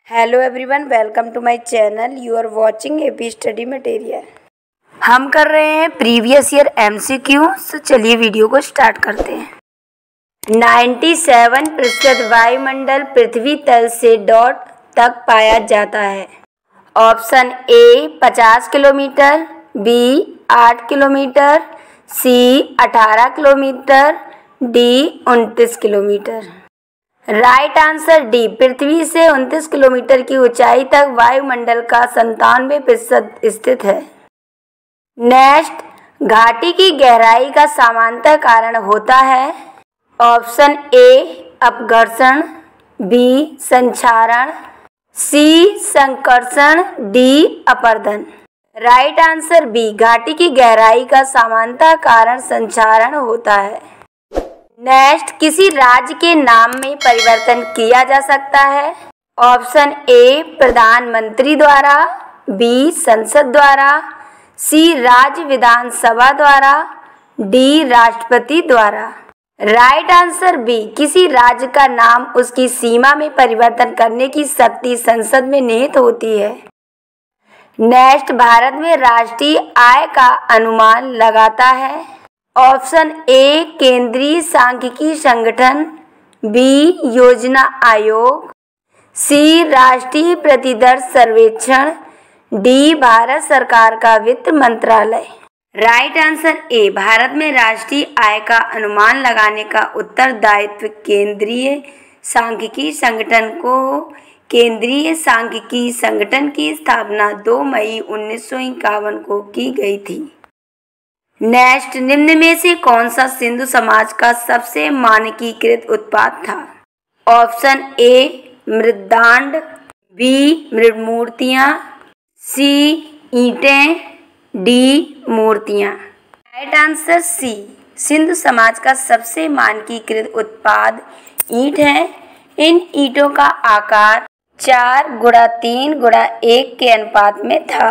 Hello everyone, welcome to my channel. You are watching AP study material. हम कर रहे हैं प्रीवियस ईयर एमसीक्यू। तो चलिए वीडियो को स्टार्ट करते हैं। 97% वायुमंडल पृथ्वी तल से डॉट तक पाया जाता है। Option A 50 kilometre, B 8 kilometre, C 18 kilometre, D 29 kilometre. Right answer D, पृथ्वी से 29 किलोमीटर की ऊंचाई तक वायुमंडल का 97% स्थित है। नेक्स्ट, घाटी की गहराई का समांतर कारण होता है। ऑप्शन ए अपघर्षण, बी संक्षारण, सी संकर्षण, डी अपरदन। राइट आंसर बी, घाटी की गहराई का समांतर कारण संक्षारण होता है। नेक्स्ट, किसी राज्य के नाम में परिवर्तन किया जा सकता है। ऑप्शन ए प्रधानमंत्री द्वारा, बी संसद द्वारा, सी राज्य विधानसभा द्वारा, डी राष्ट्रपति द्वारा। राइट आंसर बी, किसी राज्य का नाम उसकी सीमा में परिवर्तन करने की शक्ति संसद में निहित होती है। नेक्स्ट, भारत में राष्ट्रीय आय का अनुमान लगाता है। ऑप्शन ए केंद्रीय सांख्यिकी संगठन, बी योजना आयोग, सी राष्ट्रीय प्रतिदर सर्वेक्षण, डी भारत सरकार का वित्त मंत्रालय। राइट आंसर ए, भारत में राष्ट्रीय आय का अनुमान लगाने का उत्तरदायित्व केंद्रीय सांख्यिकी संगठन को। केंद्रीय सांख्यिकी संगठन की स्थापना 2 मई 1951 को की गई थी। नेक्स्ट, निम्न में से कौन सा सिंधु समाज का सबसे मानकीकृत उत्पाद था। ऑप्शन ए मृददांड, बी मृदमूर्तियाँ, सी ईंटें, डी मूर्तियाँ। राइट आंसर सी, सिंधु समाज का सबसे मानकीकृत उत्पाद ईंट है। इन ईंटों का आकार 4:3:1 के अनुपात में था।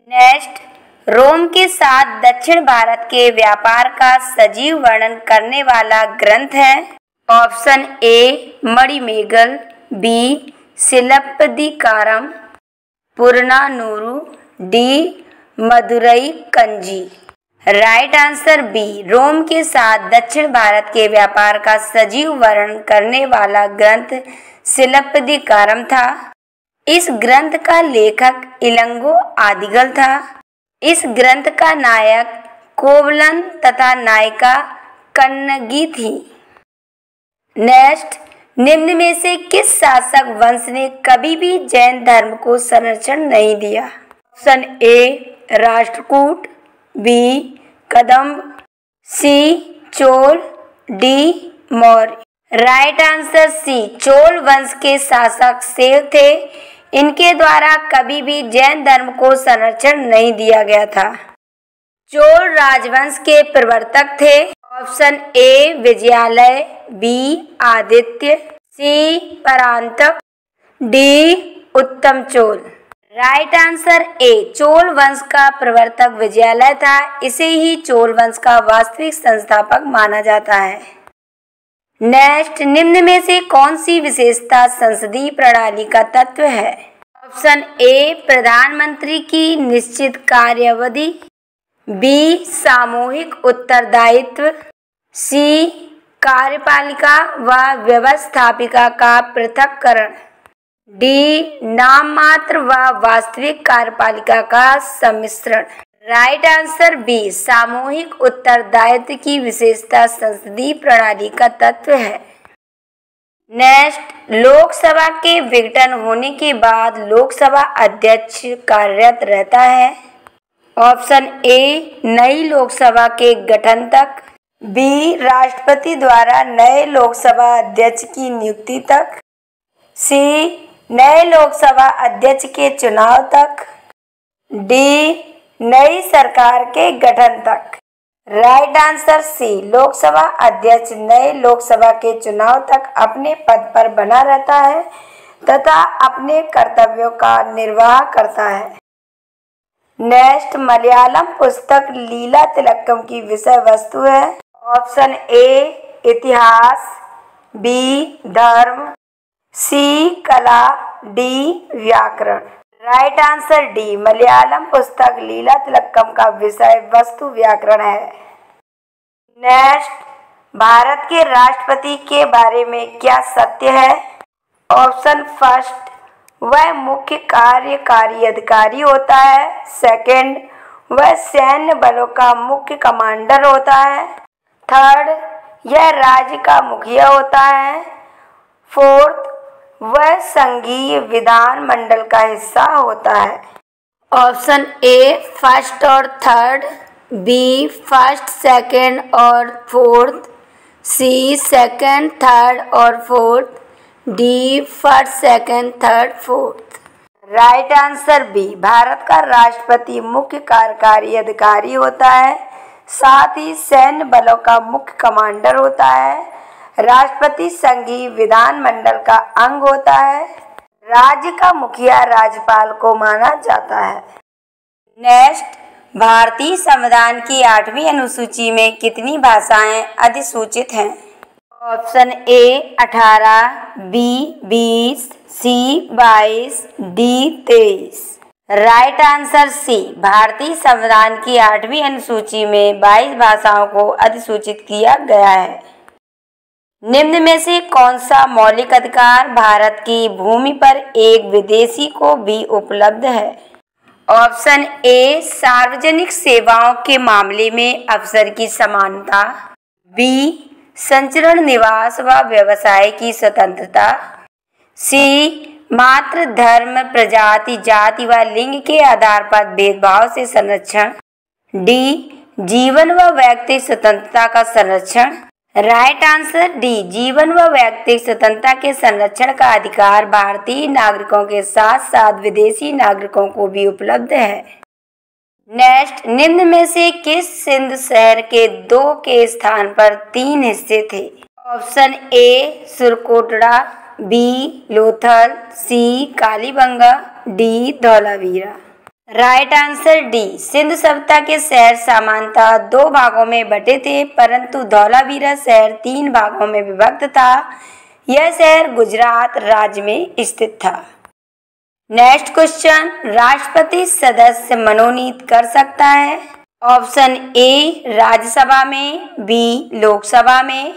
नेक्स्ट, रोम के साथ दक्षिण भारत के व्यापार का सजीव वर्णन करने वाला ग्रंथ है। Option A Manimekalai, B Silappatikaram, Purananuru, D Madurai Kanchi. Right answer B, Rome के साथ दक्षिण भारत के व्यापार का सजीव वर्णन करने वाला ग्रंथ सिलप्पदिकारम था। इस ग्रंथ का लेखक इलंगो आदिगल था। इस ग्रंथ का नायक कोवलन तथा नायिका कन्नगी थी। नेक्स्ट, निम्न में से किस शासक वंश ने कभी भी जैन धर्म को संरक्षण नहीं दिया। Option A Rashtrakuta, B Kadamba, C Chola, D Maurya. Right answer C, Chola वंश के शासक सेव थे। इनके द्वारा कभी भी जैन धर्म को संरक्षण नहीं दिया गया था। चोल राजवंश के प्रवर्तक थे। Option A Vijayalaya, B Aditya, C Parantaka, D Uttama Chola. Right answer A, Chola वंश का प्रवर्तक विजयालय था। इसे ही चोल वंश का वास्तविक संस्थापक माना जाता है। नेक्स्ट, निम्न में से कौन सी विशेषता संसदीय प्रणाली का तत्व है। ऑप्शन ए प्रधानमंत्री की निश्चित कार्यावधि, बी सामूहिक उत्तरदायित्व, सी कार्यपालिका व व्यवस्थापिका का पृथक्करण, डी नाम मात्र व वास्तविक कार्यपालिका का सम्मिश्रण। राइट आंसर बी, सामूहिक उत्तरदायित्व की विशेषता संसदीय प्रणाली का तत्व है। नेक्स्ट, लोकसभा के विघटन होने के बाद लोकसभा अध्यक्ष कार्यरत रहता है। ऑप्शन ए नई लोकसभा के गठन तक, बी राष्ट्रपति द्वारा नए लोकसभा अध्यक्ष की नियुक्ति तक, सी नए लोकसभा अध्यक्ष के चुनाव तक, डी नई सरकार के गठन तक। राइट आंसर सी, लोकसभा अध्यक्ष नए लोकसभा के चुनाव तक अपने पद पर बना रहता है तथा अपने कर्तव्यों का निर्वाह करता है। नेक्स्ट, मलयालम पुस्तक लीला तिलक्कम की विषय वस्तु है। ऑप्शन ए इतिहास, बी धर्म, सी कला, डी व्याकरण। राइट आंसर डी, मलयालम पुस्तक लीला तिलक्कम का विषय वस्तु व्याकरण है। नेक्स्ट, भारत के राष्ट्रपति के बारे में क्या सत्य है? ऑप्शन फर्स्ट, वह मुख्य कार्यकारी अधिकारी होता है। सेकंड, वह सैन्य बलों का मुख्य कमांडर होता है। थर्ड, यह राज्य का मुखिया होता है। फोर्थ, वह संघीय विधान मंडल का हिस्सा होता है। ऑप्शन ए फर्स्ट और थर्ड, बी फर्स्ट, सेकंड और फोर्थ, सी सेकंड, थर्ड और fourth, D first, second, third, fourth. Right answer B, Bharat का राष्ट्रपति मुख्य कार्यकारी अधिकारी होता है, साथ ही सैन्य बलों का मुख्य कमांडर होता है। राष्ट्रपति संघीय विधान मंडल का अंग होता है। राज्य का मुखिया राज्यपाल को माना जाता है। नेक्स्ट, भारतीय संविधान की 8वीं अनुसूची में कितनी भाषाएं अधिसूचित हैं? Option A 18, B 20, C 22, D 23। Right answer C, भारतीय संविधान की 8वीं अनुसूची में 22 भाषाओं को अधिसूचित किया गया है। निम्न में से कौन सा मौलिक अधिकार भारत की भूमि पर एक विदेशी को भी उपलब्ध है? ऑप्शन ए सार्वजनिक सेवाओं के मामले में अवसर की समानता, बी संचरण निवास व व्यवसाय की स्वतंत्रता, सी मात्र धर्म, प्रजाति, जाति व लिंग के आधार पर भेदभाव से संरक्षण, डी जीवन व व्यक्तिगत स्वतंत्रता का संरक्षण। राइट आंसर डी, जीवन व व्यक्तिगत स्वतंत्रता के संरक्षण का अधिकार भारतीय नागरिकों के साथ साथ विदेशी नागरिकों को भी उपलब्ध है। नेक्स्ट, निम्न में से किस सिंध शहर के 2 के स्थान पर 3 हिस्से थे? Option A Surkotada, B Lothal, C Kalibanga, D Dholavira. Right answer D, Sindh सभ्यता के शहर सामान्यतः 2 भागों में बटे थे, परंतु धौलावीरा शहर 3 भागों में विभक्त था। यह शहर गुजरात राज्य में स्थित था। नेक्स्ट क्वेश्चन, राष्ट्रपति सदस्य मनोनीत कर सकता है? ऑप्शन ए राज्यसभा में, बी लोकसभा में,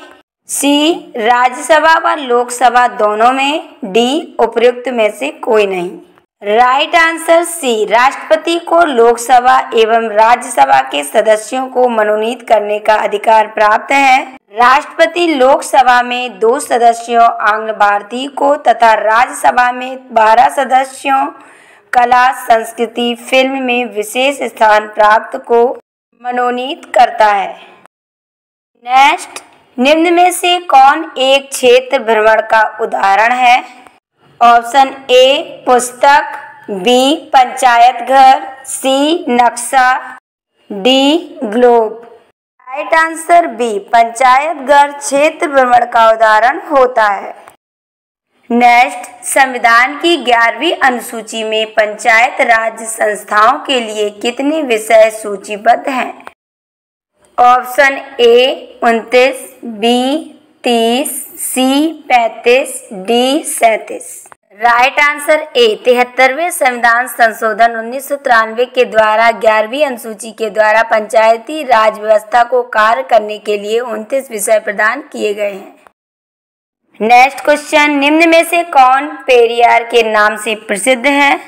सी राज्यसभा व लोकसभा दोनों में, डी उपर्युक्त में से कोई नहीं। राइट आंसर सी, राष्ट्रपति को लोकसभा एवं राज्यसभा के सदस्यों को मनोनीत करने का अधिकार प्राप्त है। राष्ट्रपति लोकसभा में 2 सदस्यों आंग्ल भारतीय को तथा राज्यसभा में 12 सदस्यों कला, संस्कृति, फिल्म में विशेष स्थान प्राप्त को मनोनीत करता है। नेक्स्ट, निम्न में से कौन एक क्षेत्र भ्रमण का उदाहरण है? ऑप्शन ए पुस्तक, बी पंचायत घर, सी नक्शा, D globe. Right answer B, panchayat घर क्षेत्र भ्रमण का उदाहरण होता है। नेक्स्ट, संविधान की 11वीं अनुसूची में पंचायत राज संस्थाओं के लिए कितने विषय सूचीबद्ध हैं? Option A 29, B 30, C 35, D 37। Right answer A, 73वें संविधान संशोधन 1993 के द्वारा 11वीं अनुसूची के द्वारा पंचायती राज व्यवस्था को कार्य करने के लिए 29 विषय प्रदान किए गए हैं। नेक्स्ट क्वेश्चन, निम्न में से कौन पेरियार के नाम से प्रसिद्ध है?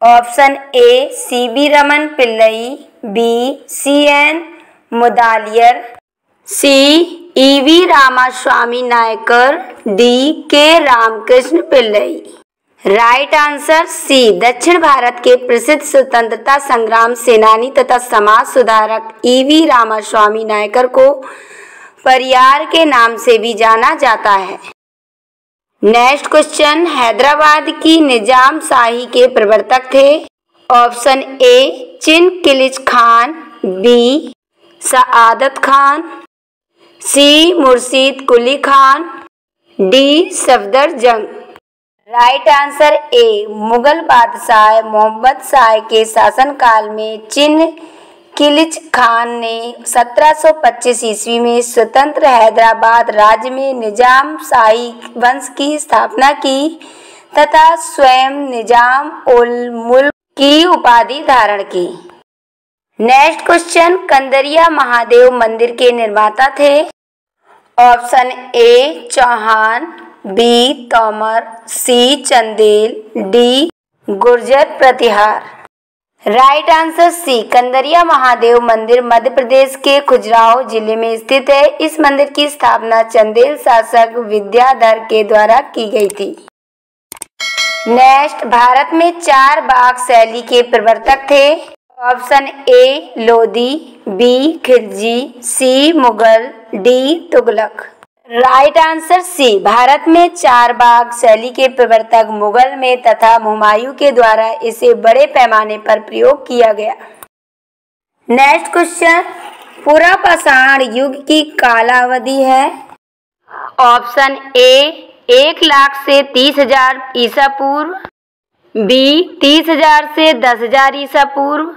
Option A C V Raman Pillai, B C N Mudaliar, C E V Ramaswamy Naicker, D K Ramakrishna Pillai. Right answer C, दक्षिण भारत के प्रसिद्ध स्वतंत्रता संग्राम सेनानी तथा समाज सुधारक ईवी रामास्वामी नायकर को परियार के नाम से भी जाना जाता है। नेक्स्ट क्वेश्चन, हैदराबाद की निजाम शाही के प्रवर्तक थे? Option A Chin Qilich Khan, B Saadat Khan, C Murshid Quli Khan, D Safdar Jang. Right answer ए, मुगल बादशाह मोहम्मद शाह के शासनकाल में चिन खिलजी खान ने 1725 ईस्वी में स्वतंत्र हैदराबाद राज्य में निजाम शाही वंश की स्थापना की तथा स्वयं निजाम उल मुल्क की उपाधि धारण की। नेक्स्ट क्वेश्चन, कंदरिया महादेव मंदिर के निर्माता थे? Option A Chauhan, B Tomar, C Chandel, D Gurjara Pratihara. Right answer C, Kandariya Mahadev मंदिर मध्य प्रदेश के खजुराहो जिले में स्थित है। इस मंदिर की स्थापना चंदेल शासक विद्याधर के द्वारा की गई थी। नेक्स्ट, भारत में 4 बाग शैली के प्रवर्तक थे? Option A Lodi, B Khilji, C Mughal, D Tughlaq. Right answer C, Bharat में 4 बाग शैली के प्रवर्तक मुगल में तथा हुमायूं के द्वारा इसे बड़े पैमाने पर प्रयोग किया गया। नेक्स्ट क्वेश्चन, पुरापाषाण युग की कालावधि है? ऑप्शन ए 1 लाख से 30,000 ईसा पूर्व, बी 30,000 से 10,000 ईसा पूर्व,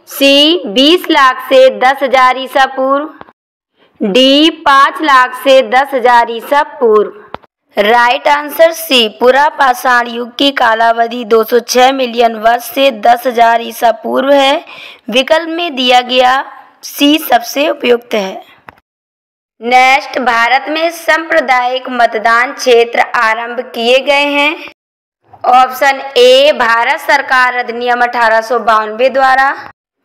सी 20 लाख से 10,000 ईसा पूर्व, डी 5 लाख से 10,000 ईसा पूर्व। राइट आंसर सी, पुरापाषाण युग की कालावधि 206 मिलियन वर्ष से 10,000 ईसा पूर्व है। विकल्प में दिया गया सी सबसे उपयुक्त है। नेक्स्ट, भारत में सांप्रदायिक मतदान क्षेत्र आरंभ किए गए हैं? ऑप्शन ए भारत सरकार अधिनियम 1892 द्वारा,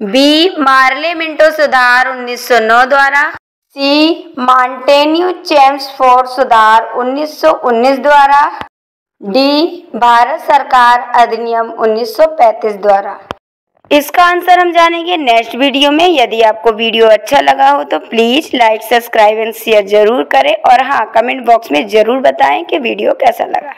बी मार्ले मिंटो सुधार 1909 द्वारा, सी मॉन्टेन्यू चेम्सफोर्ड सुधार 1919 द्वारा, डी भारत सरकार अधिनियम 1935 द्वारा। इसका आंसर हम जानेंगे नेक्स्ट वीडियो में। यदि आपको वीडियो अच्छा लगा हो तो please like, subscribe and share जरूर करें और हाँ, कमेंट बॉक्स में ज़रूर बताएं कि वीडियो कैसा लगा।